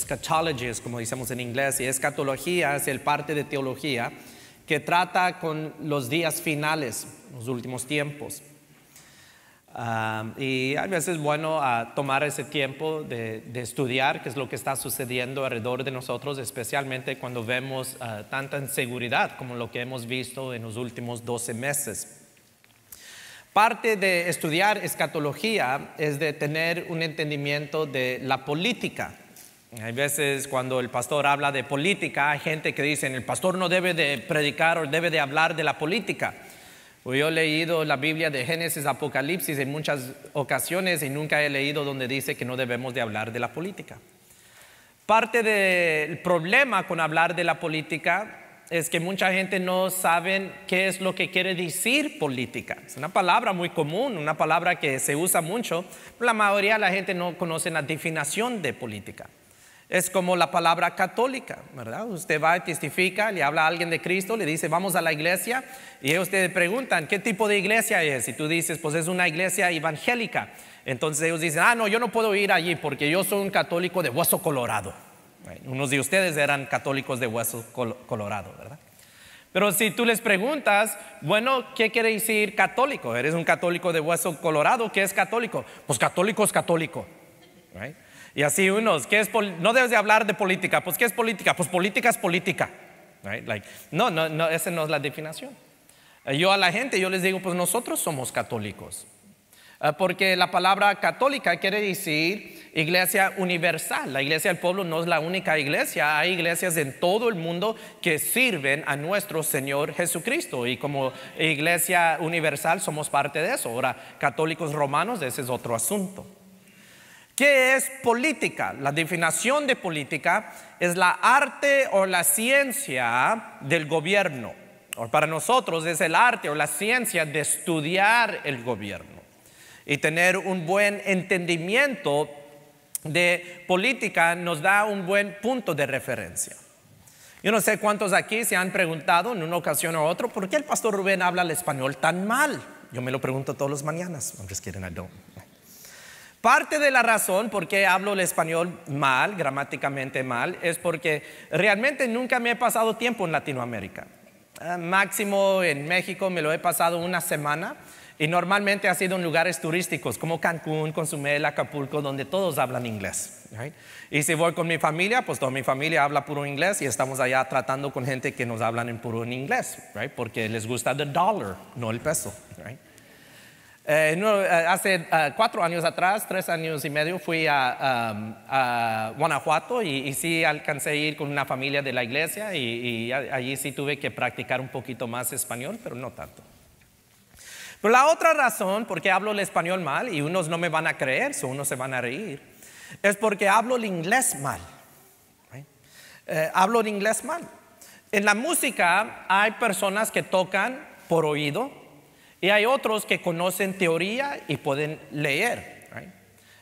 eschatology es como decimos en inglés, y escatología es el parte de teología que trata con los días finales, los últimos tiempos. Y a veces es bueno tomar ese tiempo de estudiar qué es lo que está sucediendo alrededor de nosotros, especialmente cuando vemos tanta inseguridad como lo que hemos visto en los últimos 12 meses. Parte de estudiar escatología es de tener un entendimiento de la política. Hay veces cuando el pastor habla de política, hay gente que dice, el pastor no debe de predicar o debe de hablar de la política. Yo he leído la Biblia de Génesis, Apocalipsis en muchas ocasiones y nunca he leído donde dice que no debemos de hablar de la política. Parte del problema con hablar de la política es que mucha gente no sabe qué es lo que quiere decir política. Es una palabra muy común, una palabra que se usa mucho, pero la mayoría de la gente no conoce la definición de política. Es como la palabra católica, ¿verdad? Usted va y testifica, le habla a alguien de Cristo, le dice vamos a la iglesia y ellos te preguntan ¿qué tipo de iglesia es? Y tú dices pues es una iglesia evangélica. Entonces ellos dicen no, yo no puedo ir allí porque yo soy un católico de hueso colorado. Unos de ustedes eran católicos de hueso colorado, ¿verdad? Pero si tú les preguntas, bueno, ¿qué quiere decir católico? ¿Eres un católico de hueso colorado? ¿Qué es católico? Pues católico es católico, right? Y así unos, no debes de hablar de política. Pues ¿qué es política? Pues política es política, right? No, esa no es la definición. Yo a la gente, yo les digo, pues nosotros somos católicos. Porque la palabra católica quiere decir iglesia universal. La iglesia del pueblo no es la única iglesia. Hay iglesias en todo el mundo que sirven a nuestro Señor Jesucristo. Y como iglesia universal somos parte de eso. Ahora, católicos romanos, ese es otro asunto. ¿Qué es política? La definición de política es la arte o la ciencia del gobierno. O para nosotros es el arte o la ciencia de estudiar el gobierno y tener un buen entendimiento de política nos da un buen punto de referencia. Yo no sé cuántos aquí se han preguntado en una ocasión u otra ¿por qué el pastor Rubén habla el español tan mal? Yo me lo pregunto todas las mañanas. I'm just kidding, I don't. Parte de la razón por qué hablo el español mal, gramáticamente mal, es porque realmente nunca me he pasado tiempo en Latinoamérica. Máximo en México me lo he pasado una semana y normalmente ha sido en lugares turísticos como Cancún, Cozumel, Acapulco, donde todos hablan inglés, right? Y si voy con mi familia, pues toda mi familia habla puro inglés y estamos allá tratando con gente que nos hablan en puro inglés, right? Porque les gusta el dólar, no el peso, right? Hace 4 años atrás, 3 años y medio, fui a Guanajuato y sí alcancé a ir con una familia de la iglesia y allí sí tuve que practicar un poquito más español, pero no tanto. Pero la otra razón por qué hablo el español mal, y unos no me van a creer, unos se van a reír, es porque hablo el inglés mal. Right? Hablo el inglés mal. En la música hay personas que tocan por oído y hay otros que conocen teoría y pueden leer. Right?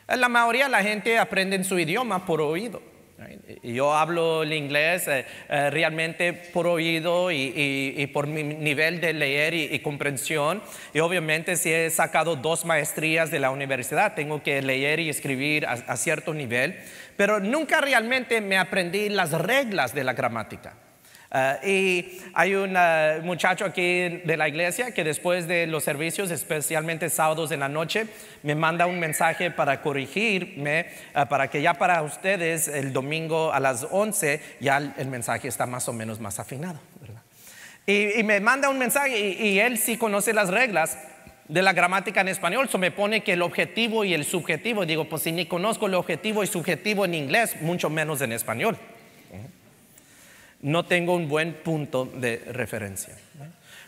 La mayoría de la gente aprende su idioma por oído. Right? Yo hablo el inglés realmente por oído y por mi nivel de leer y comprensión. Y obviamente si he sacado 2 maestrías de la universidad, tengo que leer y escribir a cierto nivel. Pero nunca realmente me aprendí las reglas de la gramática. Y hay un muchacho aquí de la iglesia que después de los servicios, especialmente sábados en la noche, me manda un mensaje para corregirme, para que ya para ustedes el domingo a las 11 ya el mensaje está más o menos más afinado, ¿verdad? Y me manda un mensaje y él sí conoce las reglas de la gramática en español. So me pone que el objetivo y el subjetivo. Digo, pues si ni conozco el objetivo y subjetivo en inglés, mucho menos en español. No tengo un buen punto de referencia.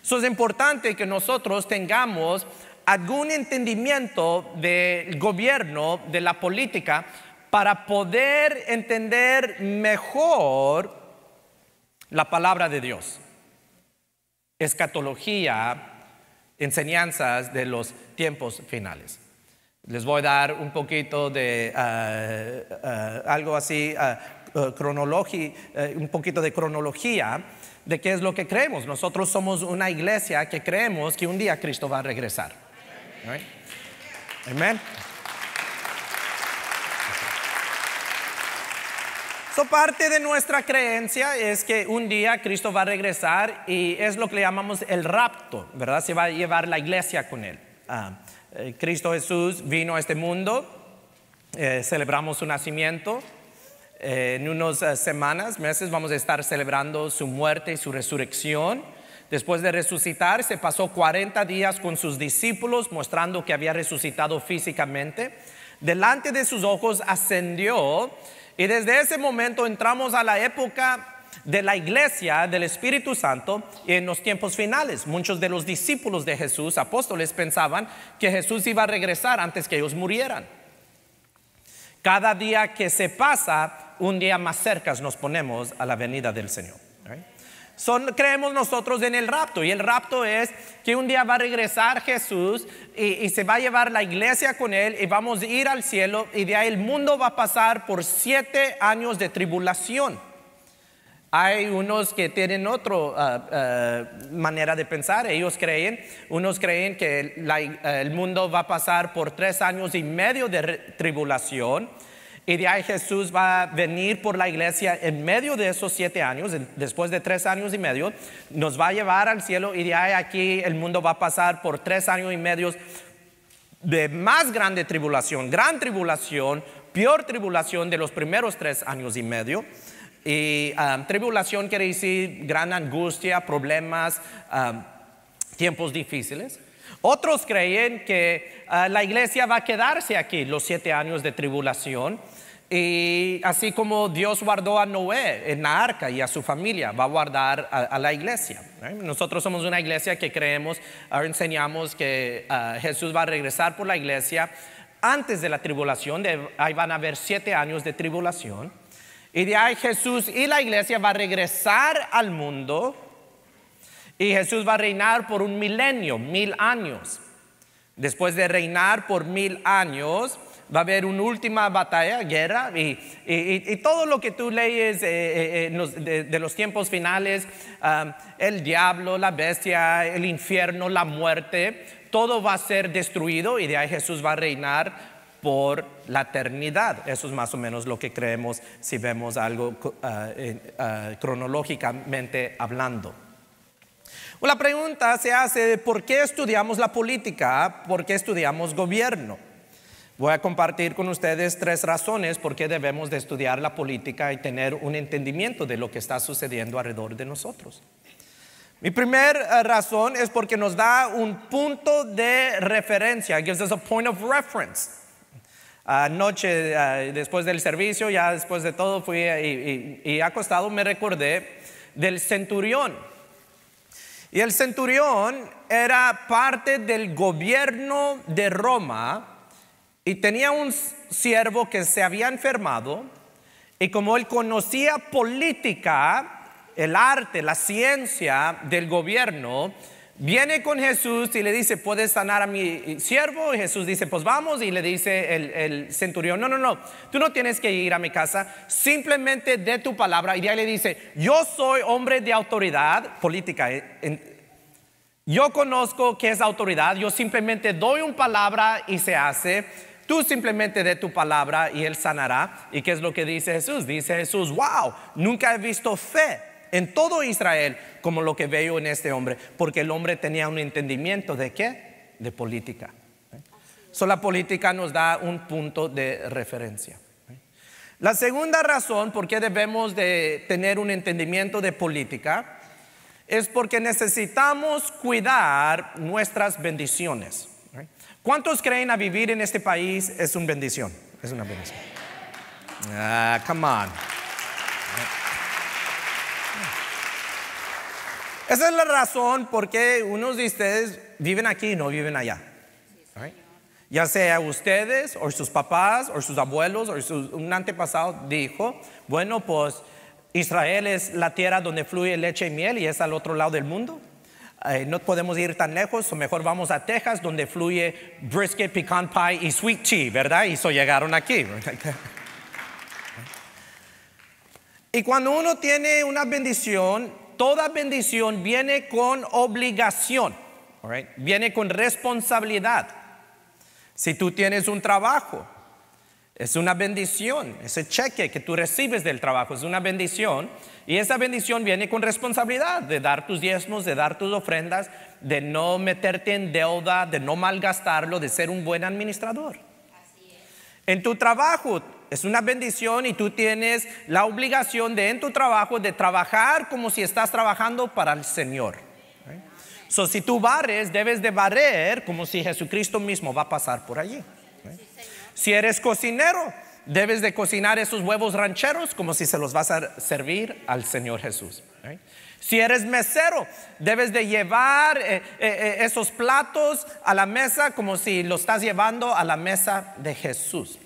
Eso es importante que nosotros tengamos algún entendimiento del gobierno, de la política, para poder entender mejor la palabra de Dios. Escatología, enseñanzas de los tiempos finales. Les voy a dar un poquito de algo así, un poquito de cronología de qué es lo que creemos. Nosotros somos una iglesia que creemos que un día Cristo va a regresar. Right? Amén. Parte de nuestra creencia es que un día Cristo va a regresar y es lo que le llamamos el rapto, ¿verdad? Se va a llevar la iglesia con él. Cristo Jesús vino a este mundo, celebramos su nacimiento. En unas semanas, meses, vamos a estar celebrando su muerte y su resurrección. Después de resucitar, se pasó 40 días con sus discípulos, mostrando que había resucitado físicamente. Delante de sus ojos ascendió. Y desde ese momento entramos a la época de la iglesia, del Espíritu Santo, y en los tiempos finales. Muchos de los discípulos de Jesús, apóstoles, pensaban que Jesús iba a regresar antes que ellos murieran. Cada día que se pasa, un día más cerca nos ponemos a la venida del Señor. Creemos nosotros en el rapto, y el rapto es que un día va a regresar Jesús y se va a llevar la iglesia con él y vamos a ir al cielo, y de ahí el mundo va a pasar por 7 años de tribulación. Hay unos que tienen otra manera de pensar. Unos creen que el mundo va a pasar por 3 años y medio de tribulación. Y de ahí Jesús va a venir por la iglesia en medio de esos 7 años, después de 3 años y medio, nos va a llevar al cielo, y de ahí aquí el mundo va a pasar por 3 años y medio de más grande tribulación, gran tribulación, peor tribulación de los primeros 3 años y medio. Y tribulación quiere decir gran angustia, problemas, tiempos difíciles. Otros creen que la iglesia va a quedarse aquí los 7 años de tribulación, y así como Dios guardó a Noé en la arca y a su familia, va a guardar a la iglesia. Nosotros somos una iglesia que creemos, enseñamos que Jesús va a regresar por la iglesia antes de la tribulación. Ahí van a haber 7 años de tribulación, y de ahí Jesús y la iglesia va a regresar al mundo. Y Jesús va a reinar por 1 milenio, 1000 años. Después de reinar por 1000 años, va a haber una última batalla, guerra, y todo lo que tú lees de los tiempos finales, el diablo, la bestia, el infierno, la muerte, todo va a ser destruido, y de ahí Jesús va a reinar por la eternidad. Eso es más o menos lo que creemos si vemos algo cronológicamente hablando. La pregunta se hace: ¿por qué estudiamos la política? ¿Por qué estudiamos gobierno? Voy a compartir con ustedes 3 razones por qué debemos de estudiar la política y tener un entendimiento de lo que está sucediendo alrededor de nosotros. Mi primera razón es porque nos da un punto de referencia. It gives us a point of reference. Anoche, después del servicio, ya después de todo, fui y acostado me recordé del centurión. Y el centurión era parte del gobierno de Roma, y tenía un siervo que se había enfermado, y como él conocía política, el arte, la ciencia del gobierno, viene con Jesús y le dice: ¿puedes sanar a mi siervo? Y Jesús dice: pues vamos. Y le dice el centurión: no, tú no tienes que ir a mi casa, simplemente de tu palabra. Y de ahí le dice: yo soy hombre de autoridad política, yo conozco qué es autoridad, yo simplemente doy una palabra y se hace. Tú simplemente de tu palabra y él sanará. ¿Y qué es lo que dice Jesús? Dice Jesús: wow, nunca he visto fe en todo Israel como lo que veo en este hombre, porque el hombre tenía un entendimiento de ¿qué? De política. La política nos da un punto de referencia. La segunda razón por qué debemos de tener un entendimiento de política es porque necesitamos cuidar nuestras bendiciones. ¿Cuántos creen a vivir en este país es una bendición? Es una bendición. Come on. Esa es la razón por qué unos de ustedes viven aquí y no viven allá. Ya sea ustedes o sus papás o sus abuelos o un antepasado dijo: bueno, pues Israel es la tierra donde fluye leche y miel y es al otro lado del mundo. No podemos ir tan lejos, o mejor vamos a Texas, donde fluye brisket, pecan pie y sweet tea, ¿verdad? Y llegaron aquí. Y cuando uno tiene una bendición, toda bendición viene con obligación, viene con responsabilidad. Si tú tienes un trabajo Es una bendición. Ese cheque que tú recibes del trabajo es una bendición. Y esa bendición viene con responsabilidad de dar tus diezmos, de dar tus ofrendas, de no meterte en deuda, de no malgastarlo, de ser un buen administrador. En tu trabajo es una bendición y tú tienes la obligación de en tu trabajo de trabajar como si estás trabajando para el Señor. So, si tú barres, debes de barrer como si Jesucristo mismo va a pasar por allí. Si eres cocinero, debes de cocinar esos huevos rancheros como si se los vas a servir al Señor Jesús. Si eres mesero, debes de llevar esos platos a la mesa como si los estás llevando a la mesa de Jesús.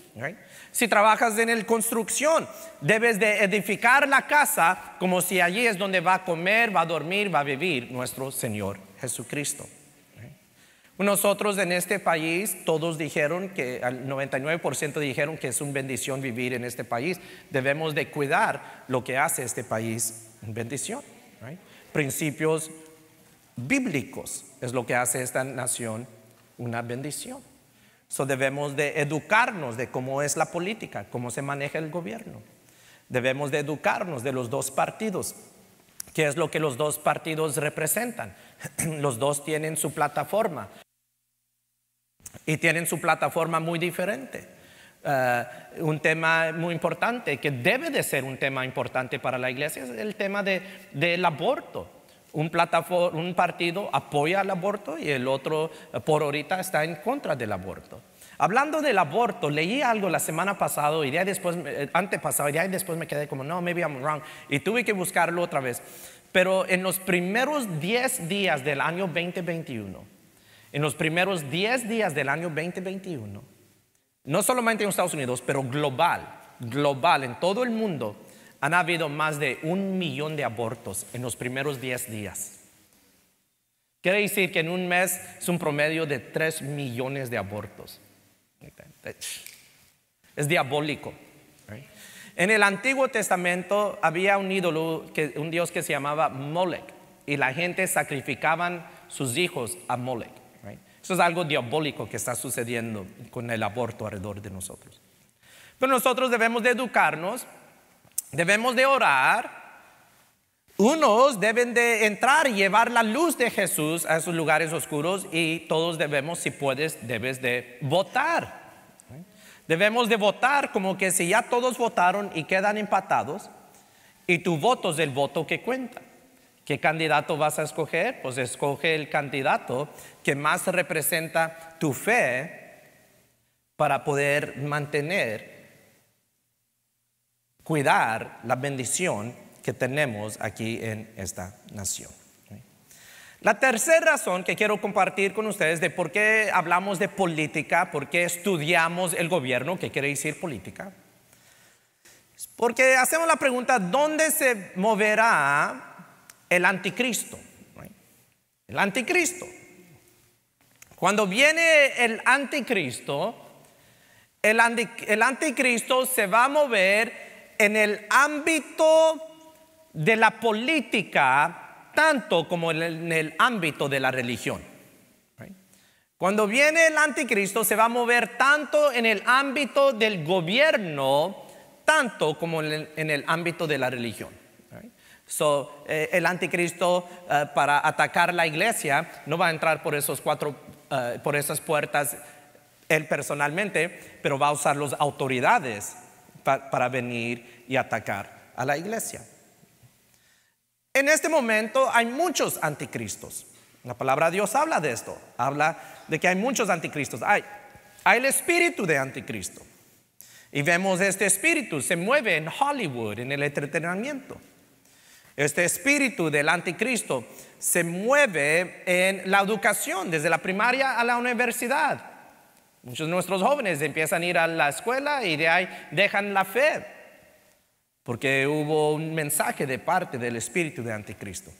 Si trabajas en construcción, debes de edificar la casa como si allí es donde va a comer, va a dormir, va a vivir nuestro Señor Jesucristo. Nosotros en este país, todos dijeron que, al 99% dijeron que es una bendición vivir en este país. Debemos de cuidar lo que hace este país bendición. Principios bíblicos es lo que hace esta nación una bendición. So debemos de educarnos de cómo es la política, cómo se maneja el gobierno. Debemos de educarnos de los dos partidos. ¿Qué es lo que los dos partidos representan? Los dos tienen su plataforma. Y tienen su plataforma muy diferente. Un tema muy importante, que debe de ser un tema importante para la iglesia, es el tema del aborto. Un partido apoya el aborto y el otro por ahorita está en contra del aborto. Hablando del aborto, leí algo la semana pasada y antepasado, y después me quedé como, no, maybe I'm wrong. Y tuve que buscarlo otra vez. Pero en los primeros 10 días del año 2021, en los primeros 10 días del año 2021, no solamente en Estados Unidos, pero global, en todo el mundo, han habido más de 1 millón de abortos en los primeros 10 días. Quiere decir que en un mes es un promedio de 3 millones de abortos. Es diabólico. En el Antiguo Testamento había un ídolo, un dios que se llamaba Molech, y la gente sacrificaban sus hijos a Molech. Eso es algo diabólico que está sucediendo con el aborto alrededor de nosotros. Pero nosotros debemos de educarnos, debemos de orar. Unos deben de entrar y llevar la luz de Jesús a esos lugares oscuros, y todos debemos, si puedes, debes de votar. Debemos de votar como que si ya todos votaron y quedan empatados, y tu voto es el voto que cuenta. ¿Qué candidato vas a escoger? Pues escoge el candidato que más representa tu fe para poder cuidar la bendición que tenemos aquí en esta nación. La tercera razón que quiero compartir con ustedes de por qué hablamos de política, por qué estudiamos el gobierno, ¿qué quiere decir política? Porque hacemos la pregunta, ¿dónde se moverá el anticristo? El anticristo. Cuando viene el anticristo, el anticristo se va a mover en el ámbito de la política, tanto como en el ámbito de la religión. Cuando viene el anticristo se va a mover tanto en el ámbito del gobierno, tanto como en el ámbito de la religión. El anticristo para atacar la iglesia no va a entrar por esas puertas él personalmente, pero va a usar las autoridades para venir y atacar a la iglesia. En este momento hay muchos anticristos. La palabra de Dios habla de esto. Habla de que hay muchos anticristos. Hay el espíritu de anticristo. Y vemos este espíritu se mueve en Hollywood, en el entretenimiento. Este espíritu del anticristo se mueve en la educación, desde la primaria a la universidad. Muchos de nuestros jóvenes empiezan a ir a la escuela y de ahí dejan la fe, porque hubo un mensaje de parte del espíritu de anticristo.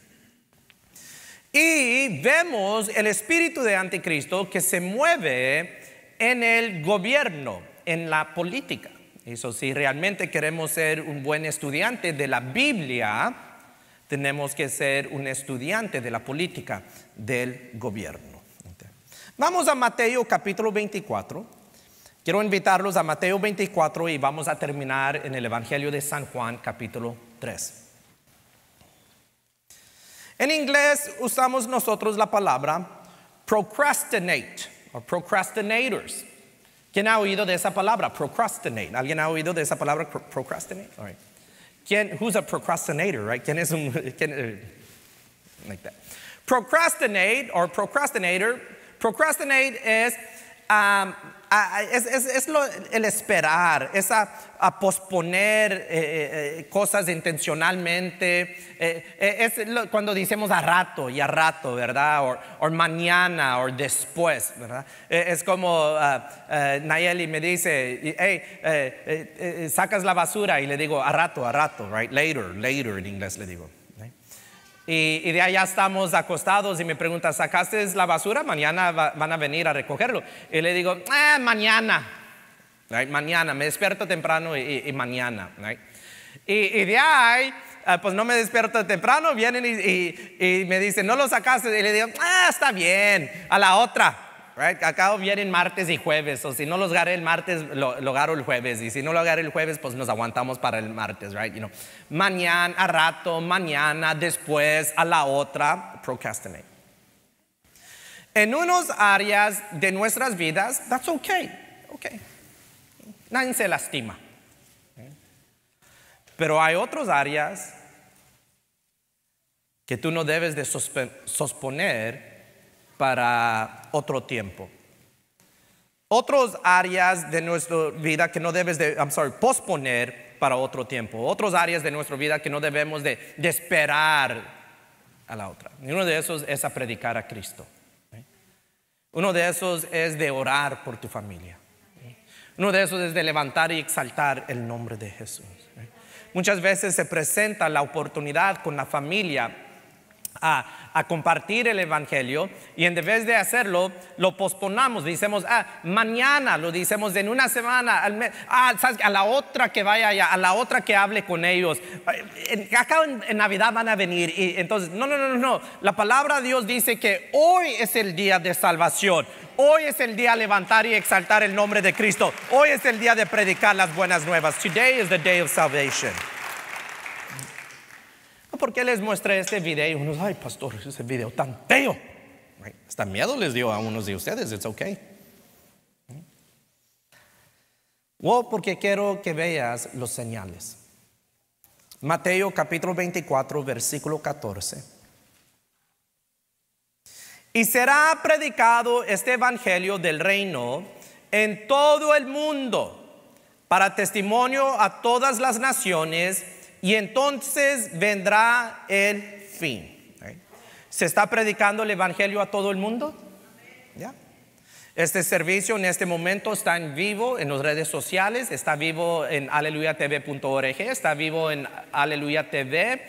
Y vemos el espíritu de anticristo que se mueve en el gobierno, en la política. Eso, si realmente queremos ser un buen estudiante de la Biblia, tenemos que ser un estudiante de la política del gobierno. Vamos a Mateo capítulo 24. Quiero invitarlos a Mateo 24 y vamos a terminar en el Evangelio de San Juan, capítulo 3. En inglés usamos nosotros la palabra procrastinate o procrastinators. ¿Quién ha oído de esa palabra? Procrastinate. ¿Alguien ha oído de esa palabra procrastinate? All right. Who's a procrastinator, right? ¿Quién es un like that? Procrastinate or procrastinator. Procrastinate es el esperar, es a posponer cosas intencionalmente. Es cuando decimos a rato y a rato, ¿verdad? O mañana o después, ¿verdad? Es como Nayeli me dice, hey, sacas la basura, y le digo a rato, right? Later en inglés le digo. Y de allá estamos acostados y me pregunta, ¿sacaste la basura? Mañana van a venir a recogerlo. Y le digo, mañana, right? Mañana, me despierto temprano y mañana, right? Y de ahí, pues no me despierto temprano, vienen y me dicen, ¿no lo sacaste? Y le digo, está bien, a la otra. Right? Acá vienen martes y jueves, o si no los agarré el martes, lo agarro el jueves, y si no lo agarré el jueves, pues nos aguantamos para el martes, right? You know, mañana, a rato, mañana, después, a la otra, procrastinate. En unas áreas de nuestras vidas, that's okay. Nadie se lastima. Pero hay otras áreas que tú no debes de posponer para otro tiempo. Otras áreas de nuestra vida que no debes de, posponer para otro tiempo. Otras áreas de nuestra vida que no debemos de esperar a la otra. Y uno de esos es a predicar a Cristo. Uno de esos es de orar por tu familia. Uno de esos es de levantar y exaltar el nombre de Jesús. Muchas veces se presenta la oportunidad con la familia a compartir el evangelio, y en vez de hacerlo lo posponamos, decimos mañana, lo decimos en una semana, al mes, ¿sabes? A la otra que vaya allá, a la otra que hable con ellos, acá en Navidad van a venir. Y entonces no, la palabra de Dios dice que hoy es el día de salvación, hoy es el día de levantar y exaltar el nombre de Cristo, hoy es el día de predicar las buenas nuevas. Today is the day of salvation. ¿Por qué les muestre este video? Y unos, ay, pastor, ese video tan feo. Right? Hasta miedo les dio a unos de ustedes. It's okay. Porque quiero que veas los señales. Mateo capítulo 24, versículo 14. Y será predicado este evangelio del reino en todo el mundo para testimonio a todas las naciones, y entonces vendrá el fin. ¿Se está predicando el evangelio a todo el mundo? ¿Ya? Este servicio en este momento está en vivo en las redes sociales, está vivo en aleluyatv.org, está vivo en Aleluya TV,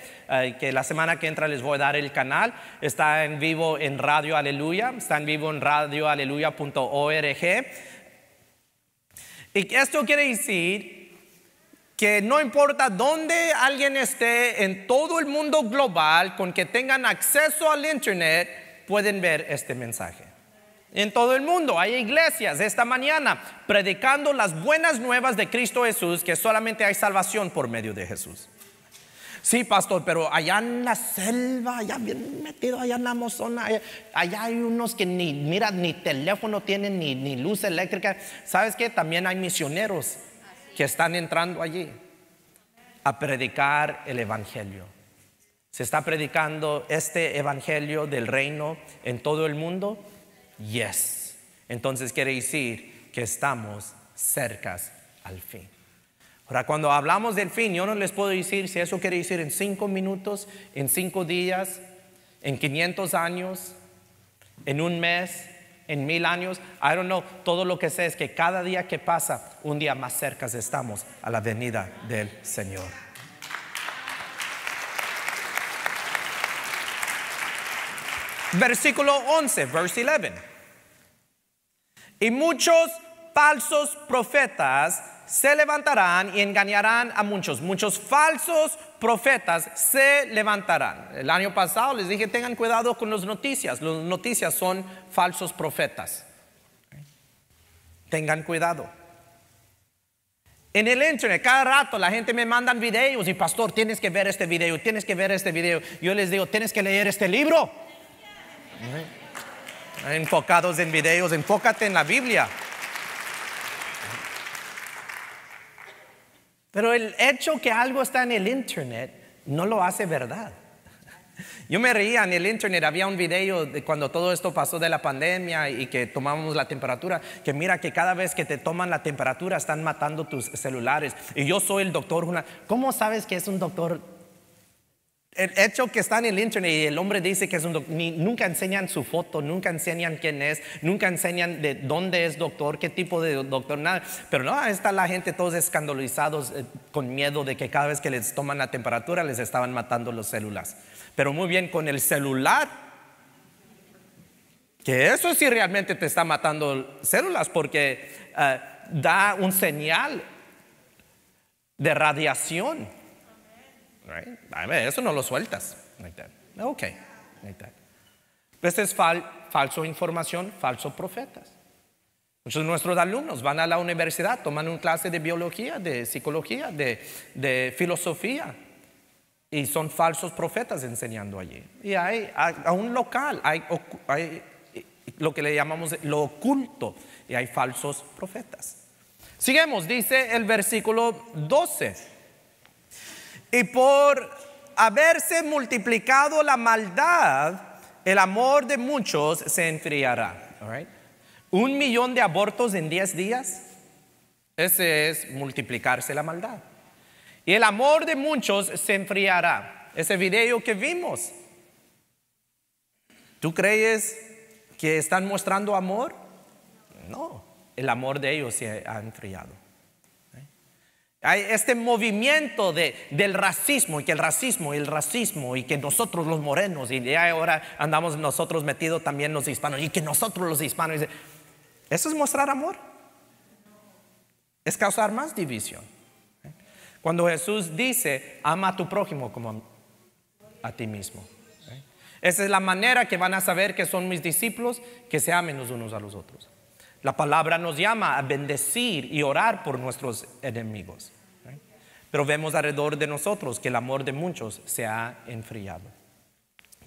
que la semana que entra les voy a dar el canal, está en vivo en Radio Aleluya, está en vivo en radioaleluya.org. Y esto quiere decir que no importa dónde alguien esté en todo el mundo global, con que tengan acceso al internet, pueden ver este mensaje. En todo el mundo hay iglesias esta mañana predicando las buenas nuevas de Cristo Jesús, que solamente hay salvación por medio de Jesús. Sí, pastor, pero allá en la selva, allá bien metido, allá en la Amazona, allá hay unos que ni teléfono tienen, ni luz eléctrica. ¿Sabes qué? También hay misioneros que están entrando allí a predicar el evangelio. ¿Se está predicando este evangelio del reino en todo el mundo? Yes. Entonces quiere decir que estamos cercas al fin. Ahora, cuando hablamos del fin, yo no les puedo decir si eso quiere decir en 5 minutos, en 5 días, en 500 años, en un mes, en 1000 años. I don't know. Todo lo que sé es que cada día que pasa, un día más cerca estamos a la venida del Señor. Versículo 11, verse 11. Y muchos falsos profetas se levantarán y engañarán a muchos. Muchos falsos profetas se levantarán. El año pasado les dije, tengan cuidado con las noticias. Las noticias son falsos profetas. Tengan cuidado. En el internet, cada rato la gente me manda videos y pastor, tienes que ver este video, tienes que ver este video. Yo les digo, tienes que leer este libro. Enfocados en videos, enfócate en la Biblia. Pero el hecho que algo está en el internet no lo hace verdad. Yo me reía en el internet, había un video de cuando todo esto pasó de la pandemia y que tomábamos la temperatura, que mira que cada vez que te toman la temperatura están matando tus celulares. Y yo soy el doctor. ¿Cómo sabes que es un doctor? El hecho que está en el internet y el hombre dice que es un doctor, nunca enseñan su foto, nunca enseñan quién es, nunca enseñan de dónde es doctor, qué tipo de doctor, nada. Pero no, está la gente todos escandalizados con miedo de que cada vez que les toman la temperatura les estaban matando los células. Pero muy bien, con el celular, que eso sí realmente te está matando células porque da un señal de radiación. Right? Eso no lo sueltas. Ok. Esta es falso información, falsos profetas. Muchos de nuestros alumnos van a la universidad, toman una clase de biología, de psicología, de filosofía. Y son falsos profetas enseñando allí. Y hay a un local, hay lo que le llamamos lo oculto. Y hay falsos profetas. Sigamos, dice el versículo 12. Y por haberse multiplicado la maldad, el amor de muchos se enfriará. All right. 1 millón de abortos en 10 días. Ese es multiplicarse la maldad. Y el amor de muchos se enfriará. Ese video que vimos. ¿Tú crees que están mostrando amor? No, el amor de ellos se ha enfriado. Hay este movimiento del racismo y que el racismo y que nosotros los morenos y ahora andamos nosotros metidos también los hispanos y que nosotros los hispanos. ¿Eso es mostrar amor? Es causar más división. Cuando Jesús dice, ama a tu prójimo como a ti mismo. Esa es la manera que van a saber que son mis discípulos, que se amen los unos a los otros. La palabra nos llama a bendecir y orar por nuestros enemigos. Pero vemos alrededor de nosotros que el amor de muchos se ha enfriado.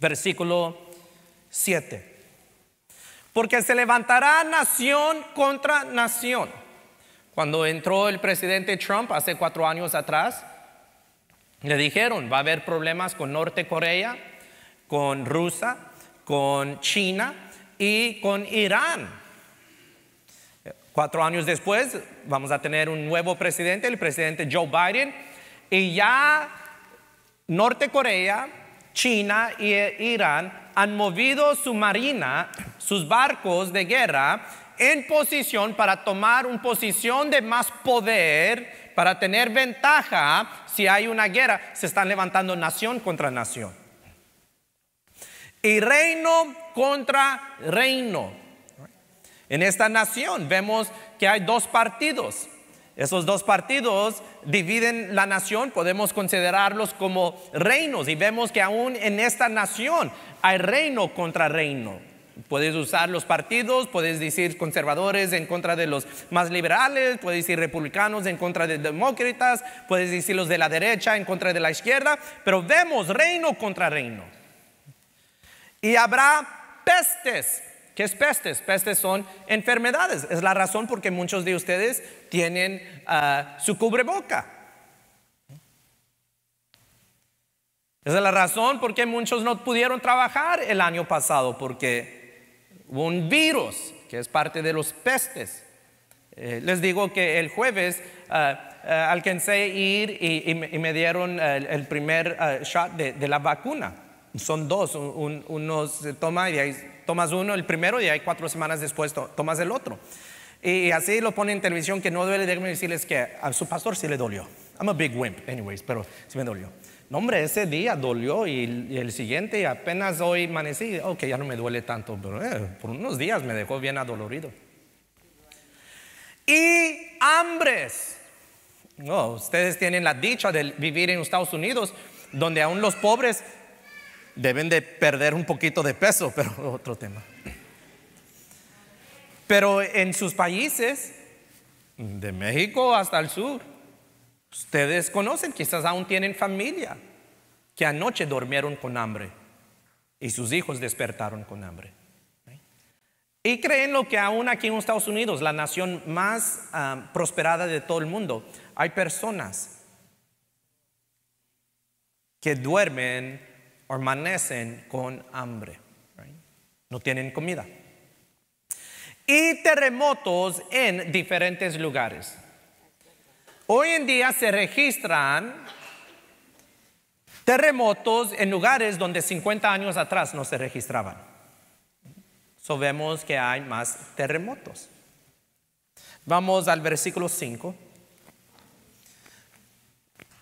Versículo 7. Porque se levantará nación contra nación. Cuando entró el presidente Trump hace 4 años atrás, le dijeron, va a haber problemas con Norte Corea, con Rusia, con China y con Irán. 4 años después vamos a tener un nuevo presidente, el presidente Joe Biden, y ya Norte Corea, China y Irán han movido su marina, sus barcos de guerra, en posición para tomar una posición de más poder, para tener ventaja si hay una guerra. Se están levantando nación contra nación. Y reino contra reino. En esta nación vemos que hay 2 partidos. Esos 2 partidos dividen la nación, podemos considerarlos como reinos. Y vemos que aún en esta nación hay reino contra reino. Puedes usar los partidos, puedes decir conservadores en contra de los más liberales, puedes decir republicanos en contra de demócratas, puedes decir los de la derecha en contra de la izquierda, pero vemos reino contra reino. Y habrá pestes. ¿Qué es pestes? Pestes son enfermedades. Es la razón por que muchos de ustedes tienen su cubreboca. Esa es la razón por qué muchos no pudieron trabajar el año pasado, porque hubo un virus que es parte de los pestes. Les digo que el jueves alcancé a ir y me dieron el primer shot de la vacuna. Son 2, uno se toma y ahí tomas uno el primero y ahí 4 semanas después tomas el otro. Y así lo pone en televisión, que no duele. Déjenme decirles que a su pastor sí le dolió. I'm a big wimp anyways, pero sí me dolió. No, hombre, ese día dolió y el siguiente apenas hoy amanecí. Ok, ya no me duele tanto, pero por unos días me dejó bien adolorido. Y hambres. No, ustedes tienen la dicha de vivir en Estados Unidos, donde aún los pobres deben de perder un poquito de peso, pero otro tema. Pero en sus países, de México hasta el sur, Ustedes conocen, quizás aún tienen familia que anoche durmieron con hambre y sus hijos despertaron con hambre. Y creen lo que aún aquí en Estados Unidos, la nación más prosperada de todo el mundo, hay personas que duermen o amanecen con hambre. No tienen comida. Y terremotos en diferentes lugares. Hoy en día se registran terremotos en lugares donde 50 años atrás no se registraban. So vemos que hay más terremotos. Vamos al versículo 5.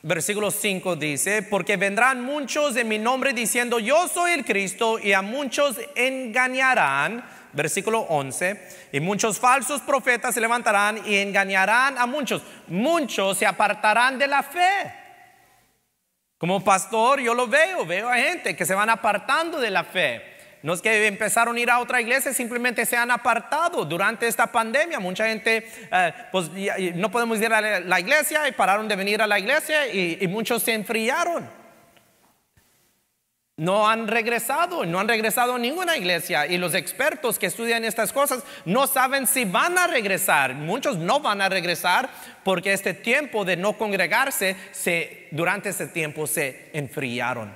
Versículo 5 dice: porque vendrán muchos en mi nombre diciendo yo soy el Cristo, y a muchos engañarán. Versículo 11: y muchos falsos profetas se levantarán y engañarán a muchos. Muchos se apartarán de la fe. Como pastor yo lo veo a gente que se van apartando de la fe. No es que empezaron a ir a otra iglesia, simplemente se han apartado durante esta pandemia. Mucha gente, pues no podemos ir a la iglesia y pararon de venir a la iglesia y muchos se enfriaron. No han regresado a ninguna iglesia, y los expertos que estudian estas cosas no saben si van a regresar. Muchos no van a regresar porque este tiempo de no congregarse, durante ese tiempo se enfriaron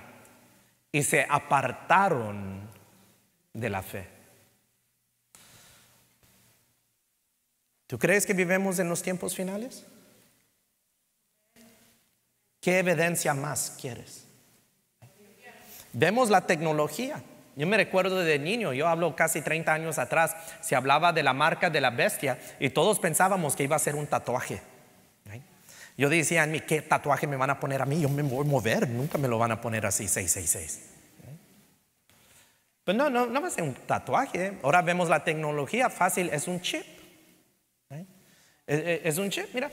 y se apartaron de la fe. ¿Tú crees que vivimos en los tiempos finales? ¿Qué evidencia más quieres? Vemos la tecnología. Yo me recuerdo de niño, yo hablo casi 30 años atrás, se hablaba de la marca de la bestia y todos pensábamos que iba a ser un tatuaje. Yo decía a mí, ¿qué tatuaje me van a poner a mí? Yo me voy a mover, nunca me lo van a poner así, 666. Pero no va a ser un tatuaje. Ahora vemos la tecnología fácil, es un chip. Es un chip, mira,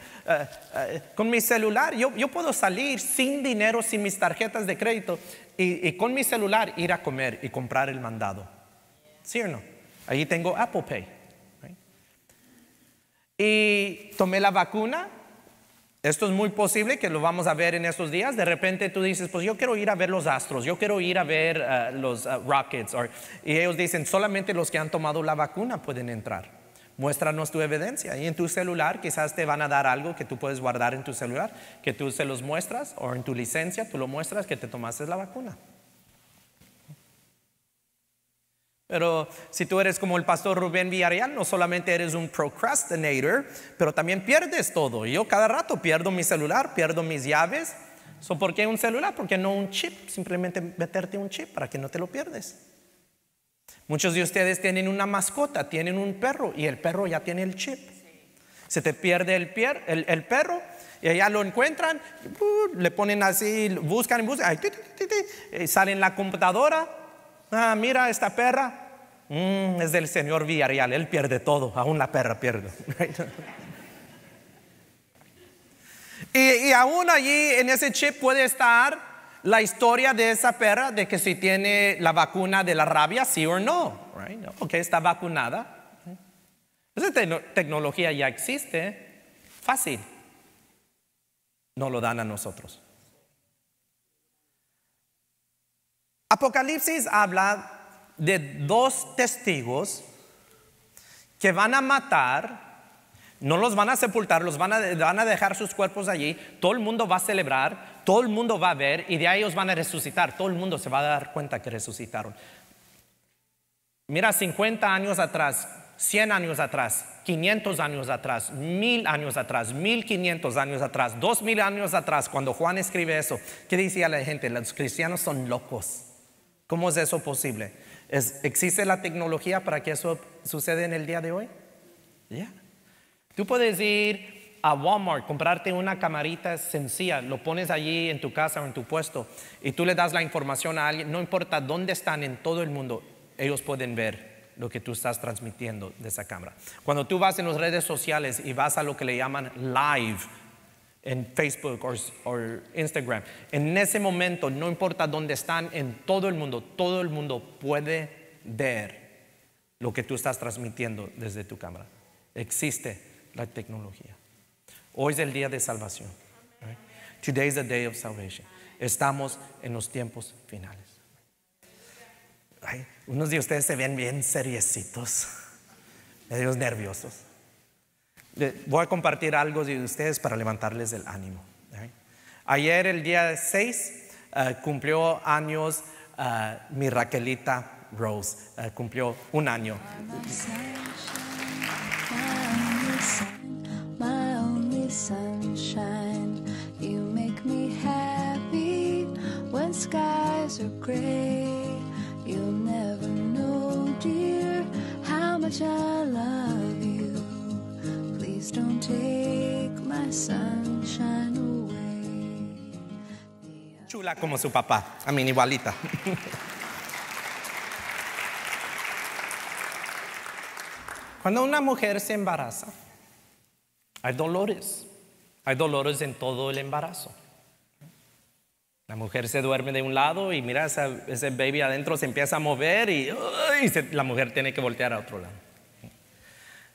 con mi celular yo puedo salir sin dinero, sin mis tarjetas de crédito, y con mi celular ir a comer y comprar el mandado. ¿Sí o no? Ahí tengo Apple Pay. Y tomé la vacuna. Esto es muy posible que lo vamos a ver en estos días. De repente tú dices, pues yo quiero ir a ver los astros, yo quiero ir a ver los rockets. Y ellos dicen, solamente los que han tomado la vacuna pueden entrar. Muéstranos tu evidencia. Y en tu celular quizás te van a dar algo que tú puedes guardar en tu celular, que tú se los muestras, o en tu licencia tú lo muestras que te tomaste la vacuna. Pero si tú eres como el pastor Rubén Villarreal, no solamente eres un procrastinator, pero también pierdes todo. Yo cada rato pierdo mi celular, pierdo mis llaves. ¿Por qué un celular? ¿Por qué no un chip? Simplemente meterte un chip para que no te lo pierdes. Muchos de ustedes tienen una mascota, tienen un perro, y el perro ya tiene el chip. Se te pierde el perro y allá lo encuentran, le ponen así, buscan, sale en la computadora. Mira esta perra, es del señor Villarreal, él pierde todo, aún la perra pierde. y aún allí en ese chip puede estar la historia de esa perra, de que si tiene la vacuna de la rabia, sí o no, porque está vacunada. Esa tecnología ya existe, fácil. No lo dan a nosotros. Apocalipsis habla de 2 testigos que van a matar. No los van a sepultar, van a dejar sus cuerpos allí. Todo el mundo va a celebrar, todo el mundo va a ver, y de ahí ellos van a resucitar. Todo el mundo se va a dar cuenta que resucitaron. Mira, 50 años atrás, 100 años atrás, 500 años atrás, 1000 años atrás, 1500 años atrás, 2000 años atrás, cuando Juan escribe eso, ¿qué decía la gente? Los cristianos son locos. ¿Cómo es eso posible? ¿Existe la tecnología para que eso suceda en el día de hoy? Ya. Tú puedes ir a Walmart, comprarte una camarita sencilla, lo pones allí en tu casa o en tu puesto, y tú le das la información a alguien. No importa dónde están en todo el mundo, ellos pueden ver lo que tú estás transmitiendo de esa cámara. Cuando tú vas en las redes sociales y vas a lo que le llaman live en Facebook o Instagram, en ese momento, no importa dónde están en todo el mundo puede ver lo que tú estás transmitiendo desde tu cámara. Existe la tecnología. Hoy es el día de salvación. Today is the day of salvation. Estamos en los tiempos finales. Ay, unos de ustedes se ven bien seriecitos, medios nerviosos. Voy a compartir algo de ustedes para levantarles el ánimo. Ayer, el día 6, cumplió años mi Raquelita Rose. Cumplió un año. My only sunshine, you make me happy when skies are gray. You'll never know, dear, how much I love you. Please don't take my sunshine away. Chula como su papá, a mí igualita. Cuando una mujer se embaraza, hay dolores. Hay dolores en todo el embarazo. La mujer se duerme de un lado y mira, ese baby adentro se empieza a mover y la mujer tiene que voltear a otro lado.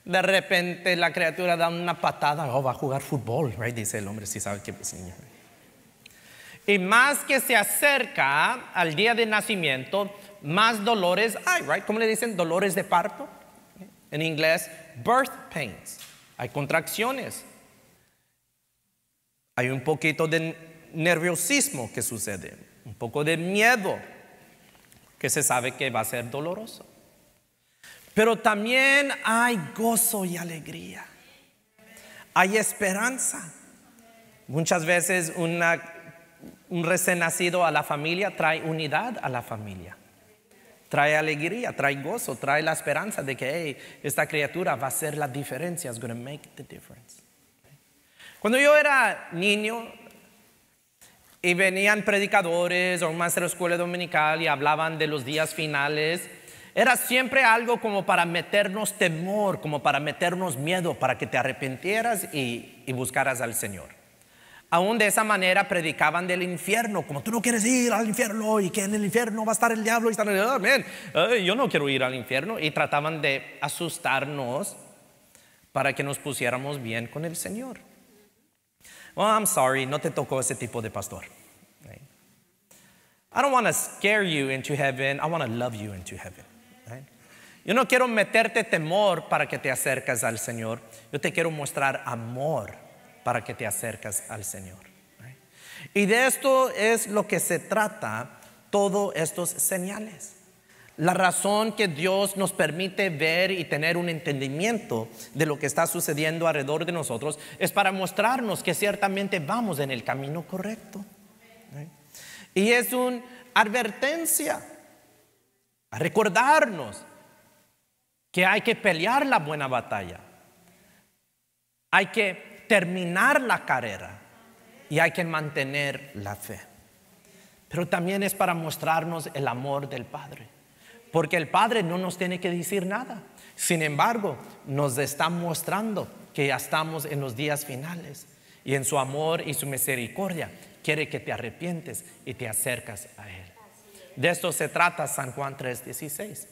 De repente la criatura da una patada, va a jugar fútbol, right? Dice el hombre, si sabe que es niño. Y más que se acerca al día de nacimiento, más dolores hay, right? ¿Cómo le dicen? Dolores de parto. En inglés, birth pains. Hay contracciones. Hay un poquito de nerviosismo que sucede. Un poco de miedo que se sabe que va a ser doloroso. Pero también hay gozo y alegría. Hay esperanza. Muchas veces un recién nacido a la familia trae unidad a la familia. Trae alegría, trae gozo, trae la esperanza de que hey, esta criatura va a hacer la diferencia. It's going to make the difference. Cuando yo era niño y venían predicadores o un maestro de escuela dominical y hablaban de los días finales, era siempre algo como para meternos temor, como para meternos miedo, para que te arrepintieras y buscaras al Señor. Aún de esa manera predicaban del infierno, como tú no quieres ir al infierno y que en el infierno va a estar el diablo y están, yo no quiero ir al infierno, y trataban de asustarnos para que nos pusiéramos bien con el Señor. Well, I'm sorry, no te tocó ese tipo de pastor. Right? I don't want to scare you into heaven, I want to love you into heaven. Right? Yo no quiero meterte temor para que te acerques al Señor, yo te quiero mostrar amor para que te acercas al Señor. Right? Y de esto es lo que se trata todos estos señales. La razón que Dios nos permite ver y tener un entendimiento de lo que está sucediendo alrededor de nosotros es para mostrarnos que ciertamente vamos en el camino correcto. Right? Y es una advertencia a recordarnos que hay que pelear la buena batalla. Hay que terminar la carrera y hay que mantener la fe. Pero también es para mostrarnos el amor del Padre, porque el Padre no nos tiene que decir nada. Sin embargo, nos está mostrando que ya estamos en los días finales y en su amor y su misericordia quiere que te arrepientes y te acercas a Él. De esto se trata San Juan 3:16.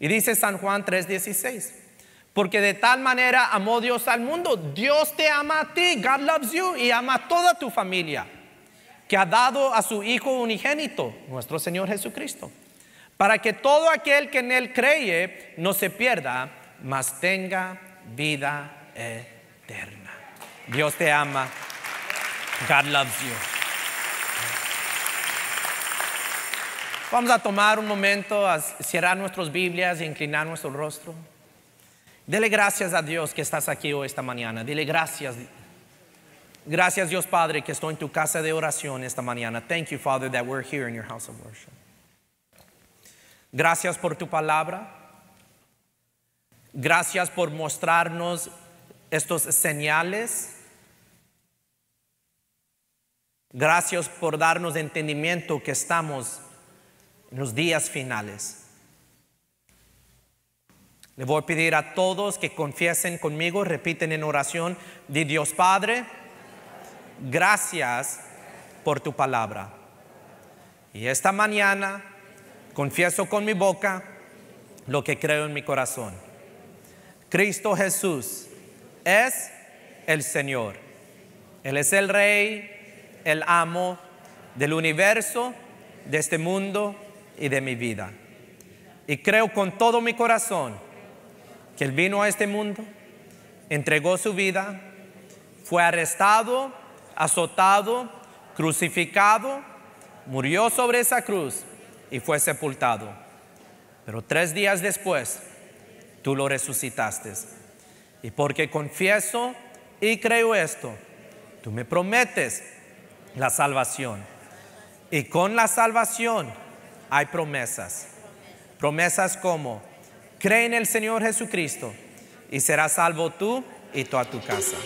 Y dice San Juan 3:16: porque de tal manera amó Dios al mundo. Dios te ama a ti, God loves you, y ama a toda tu familia, que ha dado a su Hijo unigénito, nuestro Señor Jesucristo, para que todo aquel que en Él cree no se pierda, mas tenga vida eterna. Dios te ama, God loves you. Vamos a tomar un momento a cerrar nuestras Biblias e inclinar nuestro rostro. Dele gracias a Dios que estás aquí hoy esta mañana. Dile gracias. Gracias, Dios Padre, que estoy en tu casa de oración esta mañana. Thank you, Father, that we're here in your house of worship. Gracias por tu palabra. Gracias por mostrarnos estos señales. Gracias por darnos entendimiento que estamos en los días finales. Le voy a pedir a todos que confiesen conmigo, repiten en oración: di Dios Padre, gracias por tu palabra. Y esta mañana confieso con mi boca lo que creo en mi corazón. Cristo Jesús es el Señor. Él es el Rey el amo del universo, de este mundo y de mi vida. Y creo con todo mi corazón que Él vino a este mundo, entregó su vida, fue arrestado, azotado, crucificado, murió sobre esa cruz y fue sepultado. Pero 3 días después, tú lo resucitaste. Y porque confieso y creo esto, tú me prometes la salvación. Y con la salvación hay promesas. Promesas como: cree en el Señor Jesucristo y serás salvo tú y toda tu casa.